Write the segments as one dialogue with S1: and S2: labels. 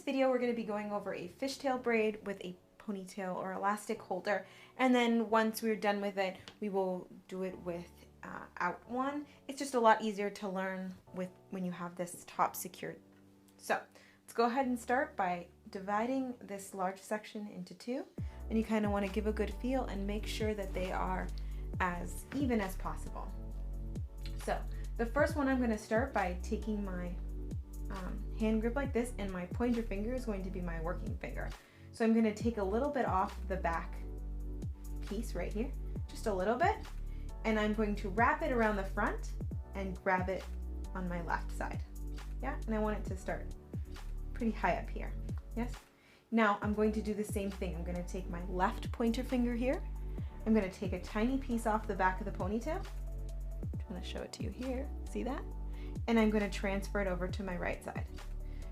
S1: video, we're going to be going over a fishtail braid with a ponytail or elastic holder, and then once we're done with it, we will do it with out one. It's just a lot easier to learn with when you have this top secured. So let's go ahead and start by dividing this large section into two, and you kind of want to give a good feel and make sure that they are as even as possible. So the first one, I'm going to start by taking my hand grip like this, and my pointer finger is going to be my working finger. So I'm going to take a little bit off the back piece right here, just a little bit, and I'm going to wrap it around the front and grab it on my left side. Yeah, and I want it to start pretty high up here. Yes. Now I'm going to do the same thing. I'm going to take my left pointer finger here. I'm going to take a tiny piece off the back of the ponytail. I'm trying to show it to you here. See that? And I'm going to transfer it over to my right side.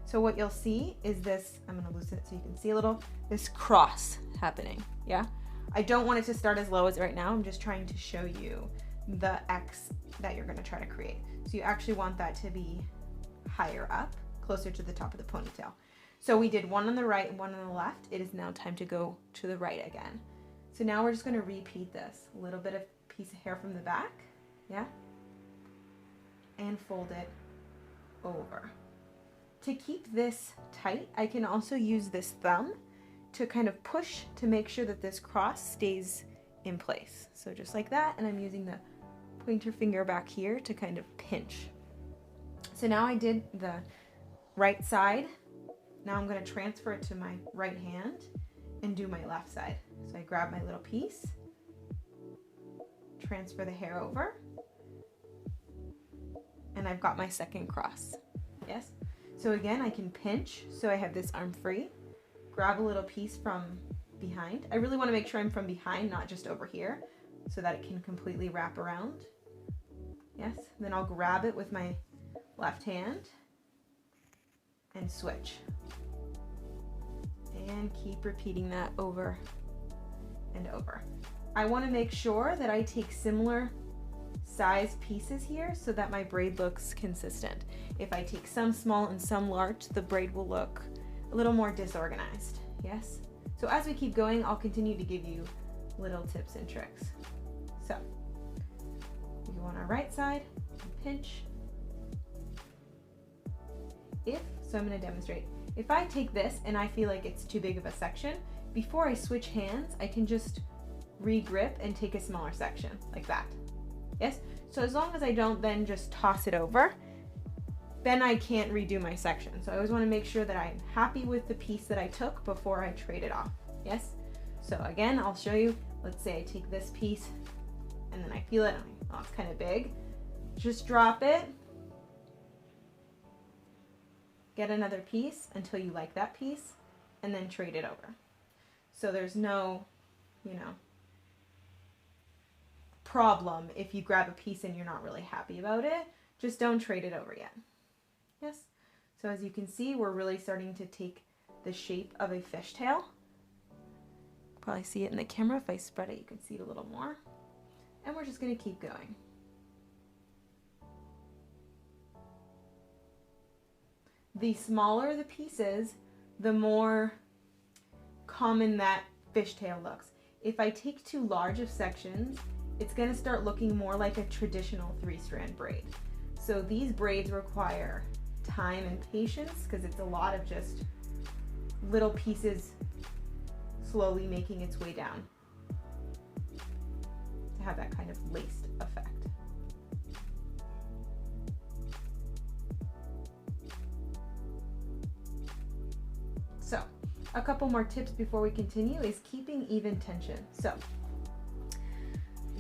S1: So what you'll see is this, I'm going to loosen it so you can see a little, this cross happening. Yeah. I don't want it to start as low as right now. I'm just trying to show you the X that you're going to try to create. So you actually want that to be higher up, closer to the top of the ponytail. So we did one on the right and one on the left. It is now time to go to the right again. So now we're just going to repeat this. A little bit of piece of hair from the back. Yeah. And fold it over. To keep this tight, I can also use this thumb to kind of push to make sure that this cross stays in place. So just like that, and I'm using the pointer finger back here to kind of pinch. So now I did the right side. Now I'm going to transfer it to my right hand and do my left side. So I grab my little piece, transfer the hair over, and I've got my second cross. Yes? So again, I can pinch so I have this arm free, grab a little piece from behind. I really want to make sure I'm from behind, not just over here, so that it can completely wrap around. Yes? Then I'll grab it with my left hand and switch. And keep repeating that over and over. I want to make sure that I take similar size pieces here so that my braid looks consistent. If I take some small and some large, the braid will look a little more disorganized. Yes? So as we keep going, I'll continue to give you little tips and tricks. So we go on our right side and pinch. So I'm going to demonstrate. If I take this and I feel like it's too big of a section, before I switch hands, I can just re-grip and take a smaller section like that. Yes? So as long as I don't then just toss it over, then I can't redo my section. So I always want to make sure that I'm happy with the piece that I took before I trade it off. Yes? So again, I'll show you. Let's say I take this piece and then I feel it. Oh, it's kind of big. Just drop it. Get another piece until you like that piece, and then trade it over. So there's no, problem if you grab a piece and you're not really happy about it. Just don't trade it over yet. Yes? So as you can see, we're really starting to take the shape of a fishtail. Probably see it in the camera. If I spread it, you can see it a little more. And we're just going to keep going. The smaller the pieces, the more common that fishtail looks. If I take too large of sections, it's going to start looking more like a traditional 3-strand braid. So these braids require time and patience because it's a lot of just little pieces slowly making its way down to have that kind of laced effect. So a couple more tips before we continue is keeping even tension. So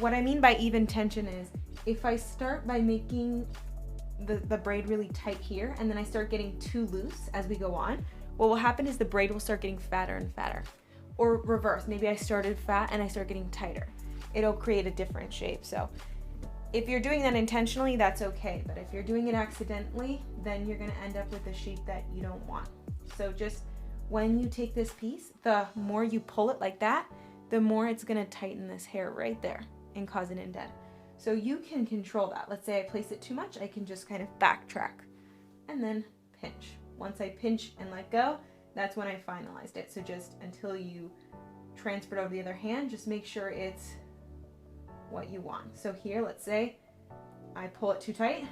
S1: what I mean by even tension is if I start by making the braid really tight here and then I start getting too loose as we go on, what will happen is the braid will start getting fatter and fatter. Or reverse, maybe I started fat and I start getting tighter. It'll create a different shape. So if you're doing that intentionally, that's okay. But if you're doing it accidentally, then you're going to end up with a shape that you don't want. So just when you take this piece, the more you pull it like that, the more it's going to tighten this hair right there and cause an indent. So you can control that. Let's say I place it too much, I can just kind of backtrack and then pinch. Once I pinch and let go, that's when I finalized it. So just until you transfer it over the other hand, just make sure it's what you want. So here, let's say I pull it too tight,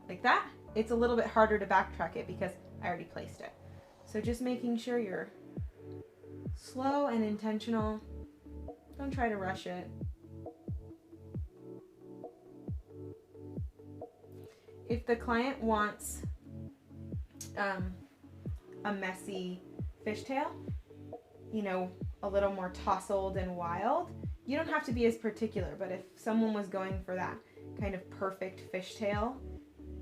S1: like that. It's a little bit harder to backtrack it because I already placed it. So just making sure you're slow and intentional. Don't try to rush it. If the client wants a messy fishtail, you know, a little more tousled and wild, you don't have to be as particular, but if someone was going for that kind of perfect fishtail,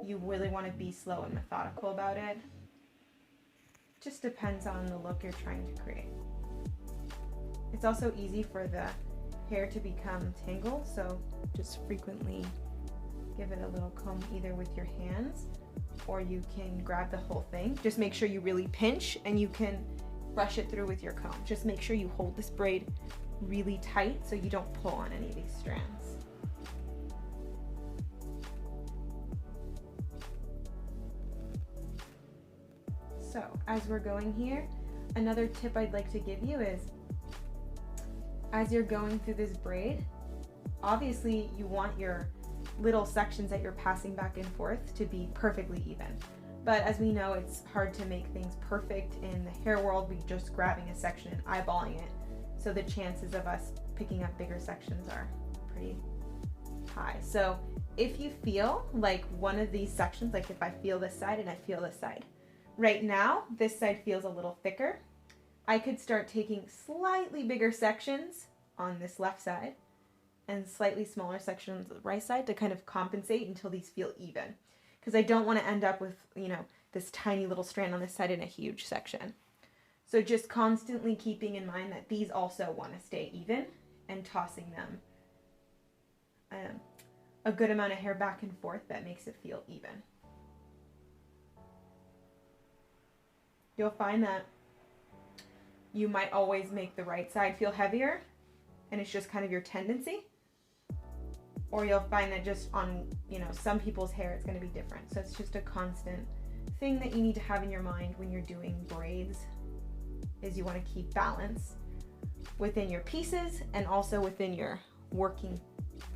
S1: you really want to be slow and methodical about it. Just depends on the look you're trying to create. It's also easy for the hair to become tangled, so just frequently give it a little comb either with your hands or you can grab the whole thing. Just make sure you really pinch and you can brush it through with your comb. Just make sure you hold this braid really tight so you don't pull on any of these strands. So as we're going here, another tip I'd like to give you is, as you're going through this braid, obviously you want your little sections that you're passing back and forth to be perfectly even. But as we know, it's hard to make things perfect in the hair world. We're just grabbing a section and eyeballing it. So the chances of us picking up bigger sections are pretty high. So if you feel like one of these sections, like if I feel this side and I feel this side, right now, this side feels a little thicker. I could start taking slightly bigger sections on this left side and slightly smaller sections on the right side to kind of compensate until these feel even. Because I don't want to end up with, you know, this tiny little strand on this side and a huge section. So just constantly keeping in mind that these also want to stay even and tossing them a good amount of hair back and forth that makes it feel even. You'll find that you might always make the right side feel heavier and it's just kind of your tendency. Or you'll find that just on, you know, some people's hair it's going to be different. So it's just a constant thing that you need to have in your mind when you're doing braids, is you want to keep balance within your pieces and also within your working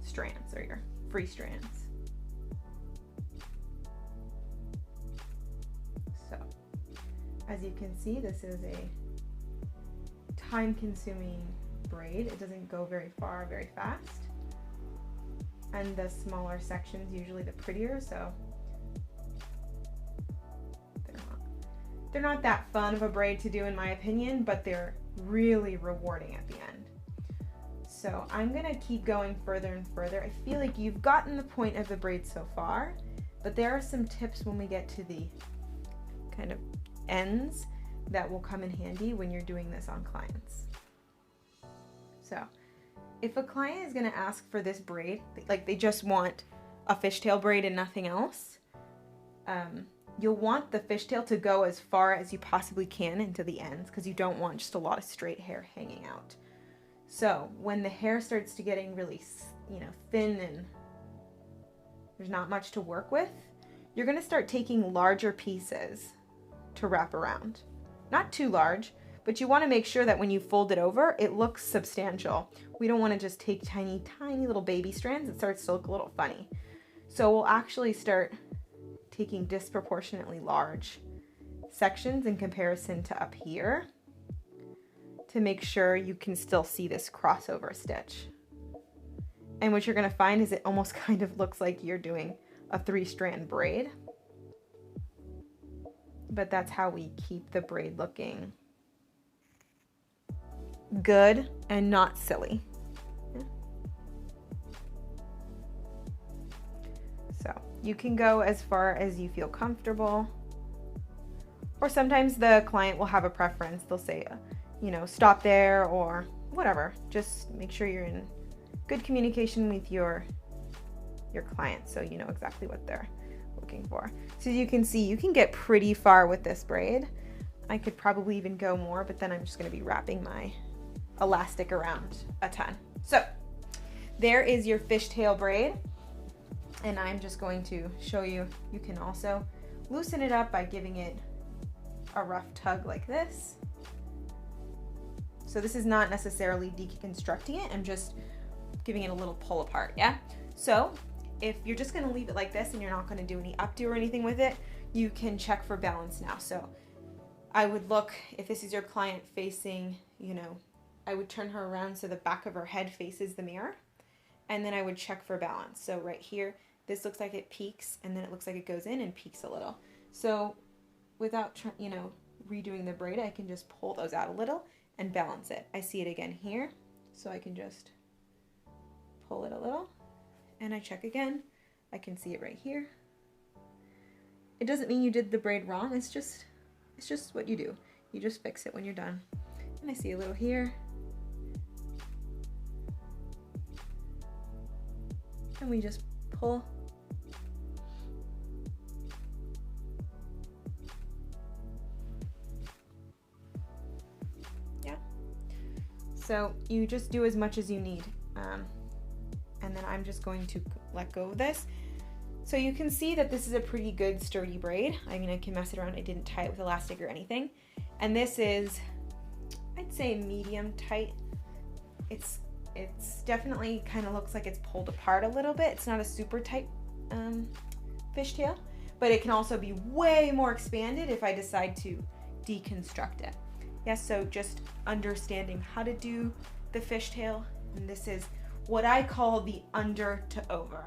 S1: strands or your free strands. So as you can see, this is a time-consuming braid. It doesn't go very far very fast. And the smaller sections usually the prettier, so they're not that fun of a braid to do in my opinion, but they're really rewarding at the end. So I'm gonna keep going further and further. I feel like you've gotten the point of the braid so far, but there are some tips when we get to the kind of ends that will come in handy when you're doing this on clients. So if a client is going to ask for this braid, like they just want a fishtail braid and nothing else, you'll want the fishtail to go as far as you possibly can into the ends because you don't want just a lot of straight hair hanging out. So when the hair starts to getting really, you know, thin and there's not much to work with, you're going to start taking larger pieces to wrap around. Not too large, but you want to make sure that when you fold it over, it looks substantial. We don't want to just take tiny, tiny little baby strands. It starts to look a little funny. So we'll actually start taking disproportionately large sections in comparison to up here to make sure you can still see this crossover stitch. And what you're going to find is it almost kind of looks like you're doing a 3-strand braid. But that's how we keep the braid looking good and not silly. Yeah. So you can go as far as you feel comfortable, or sometimes the client will have a preference. They'll say, you know, stop there or whatever. Just make sure you're in good communication with your client so you know exactly what they're looking for. So you can see you can get pretty far with this braid. I could probably even go more, but then I'm just going to be wrapping my elastic around a ton. So there is your fishtail braid, and I'm just going to show you, you can also loosen it up by giving it a rough tug like this. So this is not necessarily deconstructing it, I'm just giving it a little pull apart, yeah? So if you're just gonna leave it like this and you're not gonna do any updo or anything with it, you can check for balance now. So I would look, if this is your client facing, you know, I would turn her around so the back of her head faces the mirror, and then I would check for balance. So right here, this looks like it peaks, and then it looks like it goes in and peaks a little. So without, you know, redoing the braid, I can just pull those out a little and balance it. I see it again here, so I can just pull it a little, and I check again. I can see it right here. It doesn't mean you did the braid wrong, it's just what you do. You just fix it when you're done. And I see a little here. And we just pull. Yeah. So you just do as much as you need. And then I'm just going to let go of this. So you can see that this is a pretty good sturdy braid. I mean, I can mess it around. I didn't tie it with elastic or anything. And this is, I'd say medium tight. It's definitely kind of looks like it's pulled apart a little bit. It's not a super tight fishtail, but it can also be way more expanded if I decide to deconstruct it. Yes, so just understanding how to do the fishtail, and this is what I call the under to over.